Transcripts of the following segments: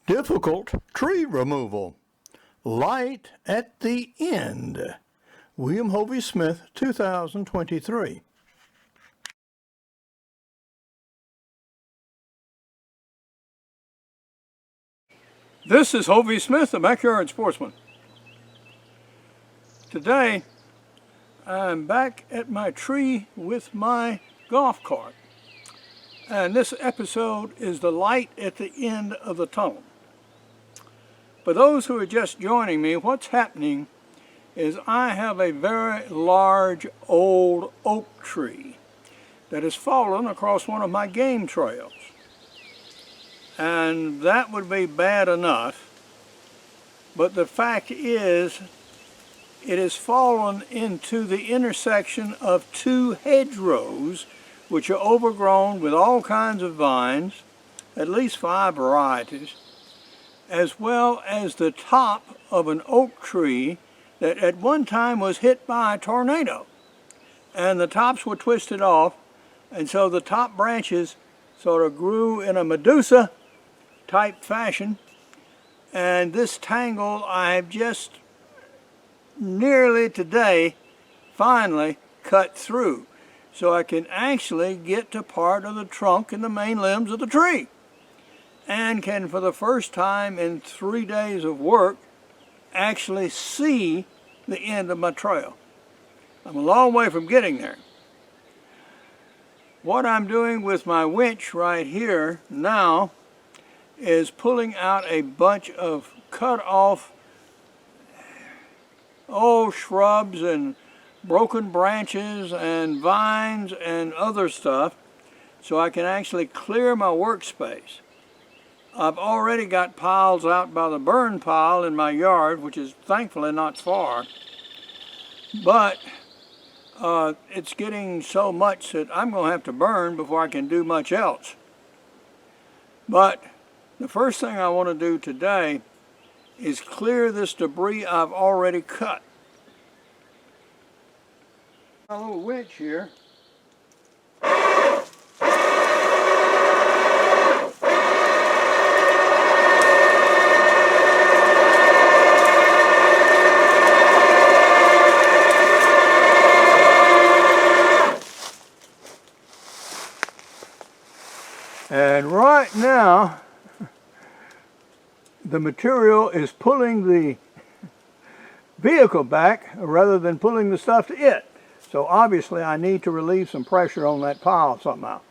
Difficult tree removal. Light at the end. William Hovey Smith, 2023. This is Hovey Smith, the Backyard Sportsman. Today, I'm back at my tree with my golf cart. And this episode is the light at the end of the tunnel. For those who are just joining me, what's happening is I have a very large old oak tree that has fallen across one of my game trails. And that would be bad enough, but the fact is it has fallen into the intersection of two hedgerows which are overgrown with all kinds of vines, at least 5 varieties, as well as the top of an oak tree that at one time was hit by a tornado. And the tops were twisted off, and so the top branches sort of grew in a Medusa type fashion, and this tangle I have just nearly today finally cut through, so I can actually get to part of the trunk and the main limbs of the tree, and can for the first time in 3 days of work actually see the end of my trail. I'm a long way from getting there. What I'm doing with my winch right here now is pulling out a bunch of cut off old shrubs and broken branches and vines and other stuff so I can actually clear my workspace. I've already got piles out by the burn pile in my yard, which is thankfully not far, but it's getting so much that I'm going to have to burn before I can do much else. But the first thing I want to do today is clear this debris I've already cut. A little winch here. And right now, the material is pulling the vehicle back rather than pulling the stuff to it. So obviously I need to relieve some pressure on that pile somehow.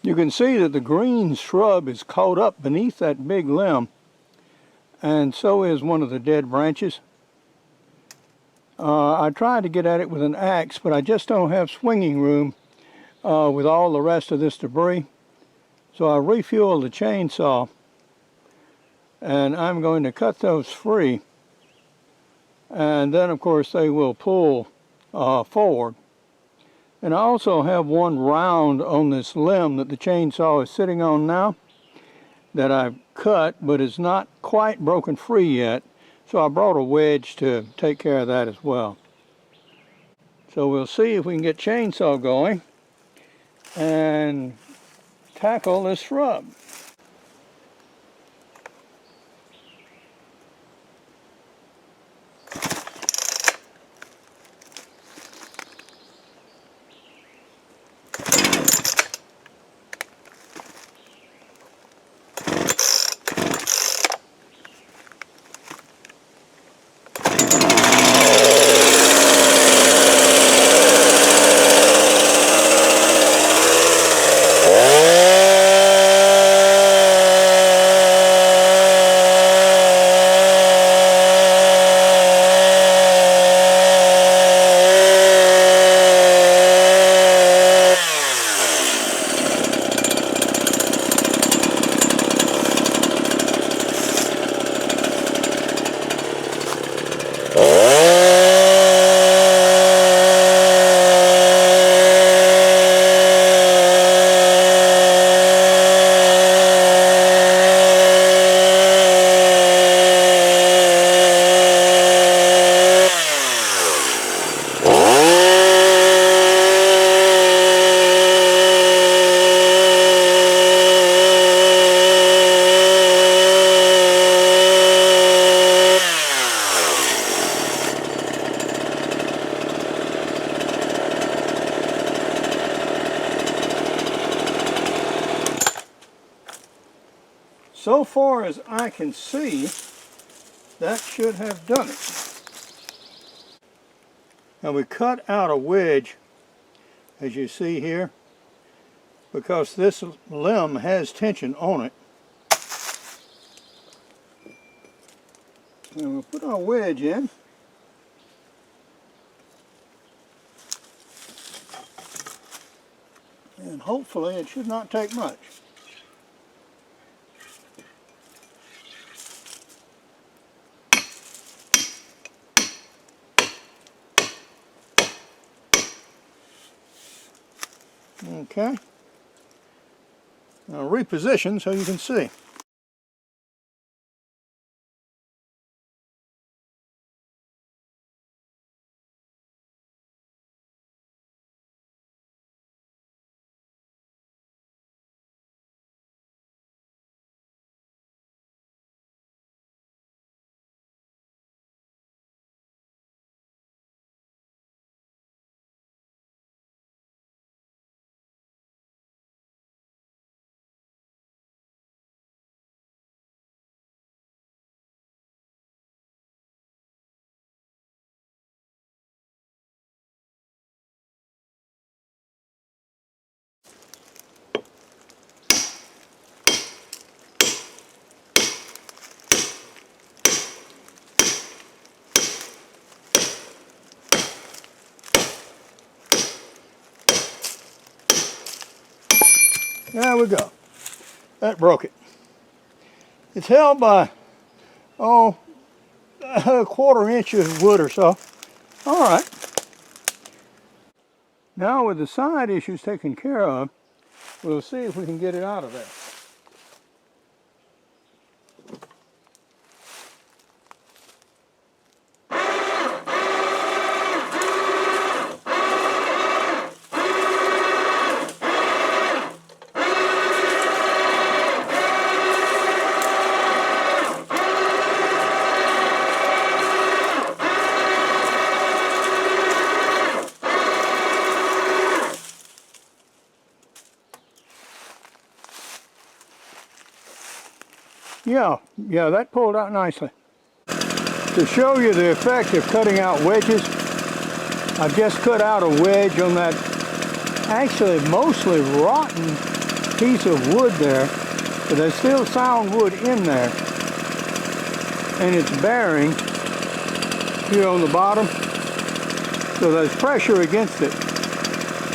You can see that the green shrub is caught up beneath that big limb, and so is one of the dead branches. I tried to get at it with an axe, but I just don't have swinging room with all the rest of this debris. So I refueled the chainsaw, and I'm going to cut those free, and then of course they will pull forward. And I also have one round on this limb that the chainsaw is sitting on now that I've cut, but it's not quite broken free yet, so I brought a wedge to take care of that as well. So we'll see if we can get chainsaw going and tackle this shrub. so far as I can see, that should have done it. Now we cut out a wedge, as you see here, because this limb has tension on it. And we'll put our wedge in. And hopefully it should not take much. Okay. Now reposition so you can see. There we go. That broke it. It's held by, a quarter inch of wood or so. All right. Now with the side issues taken care of, we'll see if we can get it out of there. Yeah, that pulled out nicely. To show you the effect of cutting out wedges, I've just cut out a wedge on that actually mostly rotten piece of wood there, but there's still sound wood in there. And it's bearing here on the bottom, so there's pressure against it.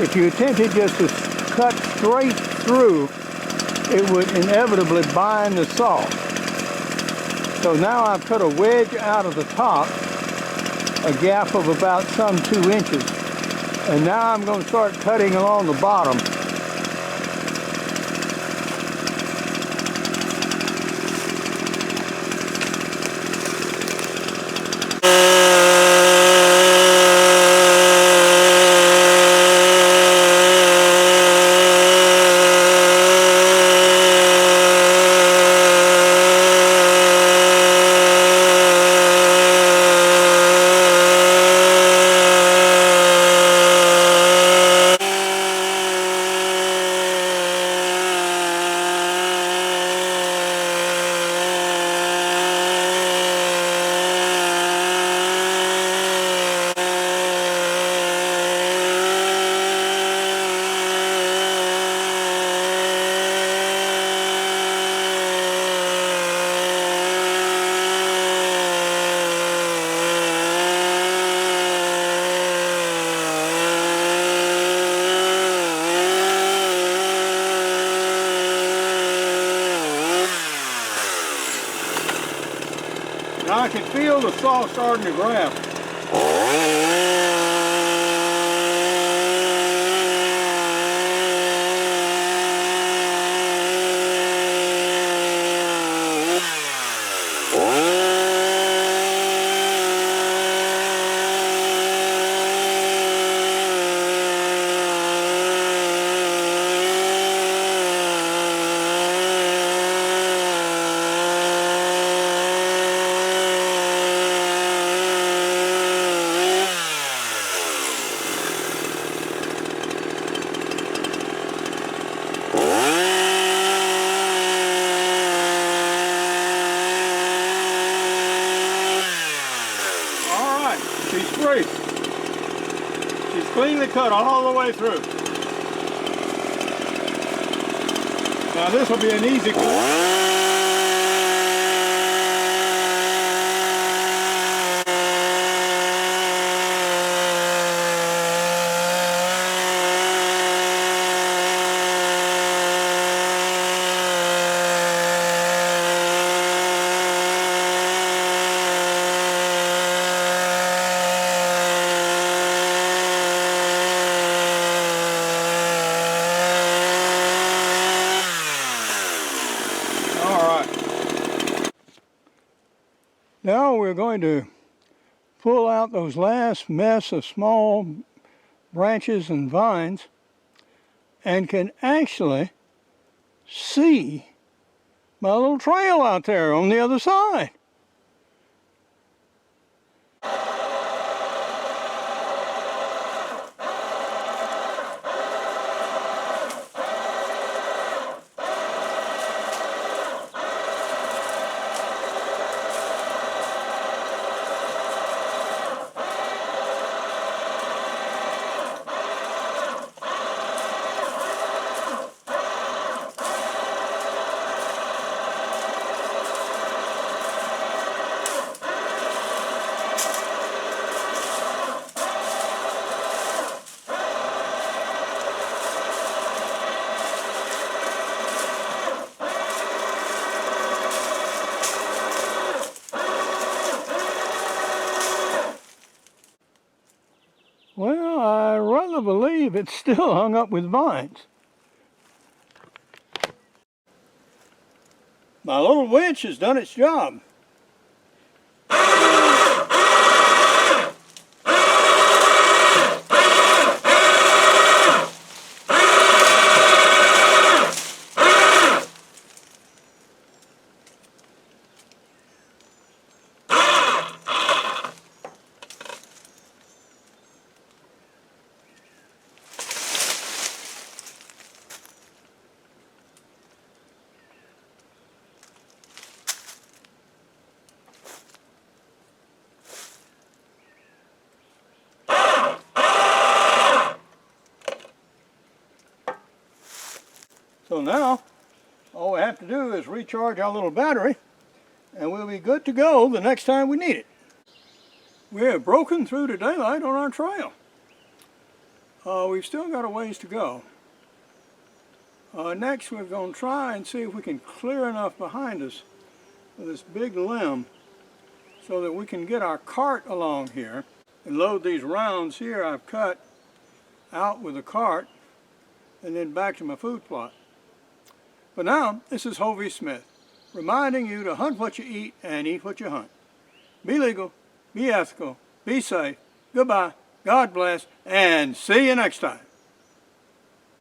If you attempted just to cut straight through, it would inevitably bind the saw. So now I've cut a wedge out of the top, a gap of about some 2 inches. And now I'm going to start cutting along the bottom. Now I can feel the saw starting to grab. evenly cut all the way through. Now this will be an easy cut. Now we're going to pull out those last mess of small branches and vines and can actually see my little trail out there on the other side. Well, I rather believe it's still hung up with vines. My little winch has done its job. So now, all we have to do is recharge our little battery and we'll be good to go the next time we need it. We have broken through the daylight on our trail. We've still got a ways to go. Next we're going to try and see if we can clear enough behind us with this big limb so that we can get our cart along here and load these rounds here I've cut out with the cart and then back to my food plot. But now, this is Hovey Smith, reminding you to hunt what you eat and eat what you hunt. Be legal, be ethical, be safe, goodbye, God bless, and see you next time.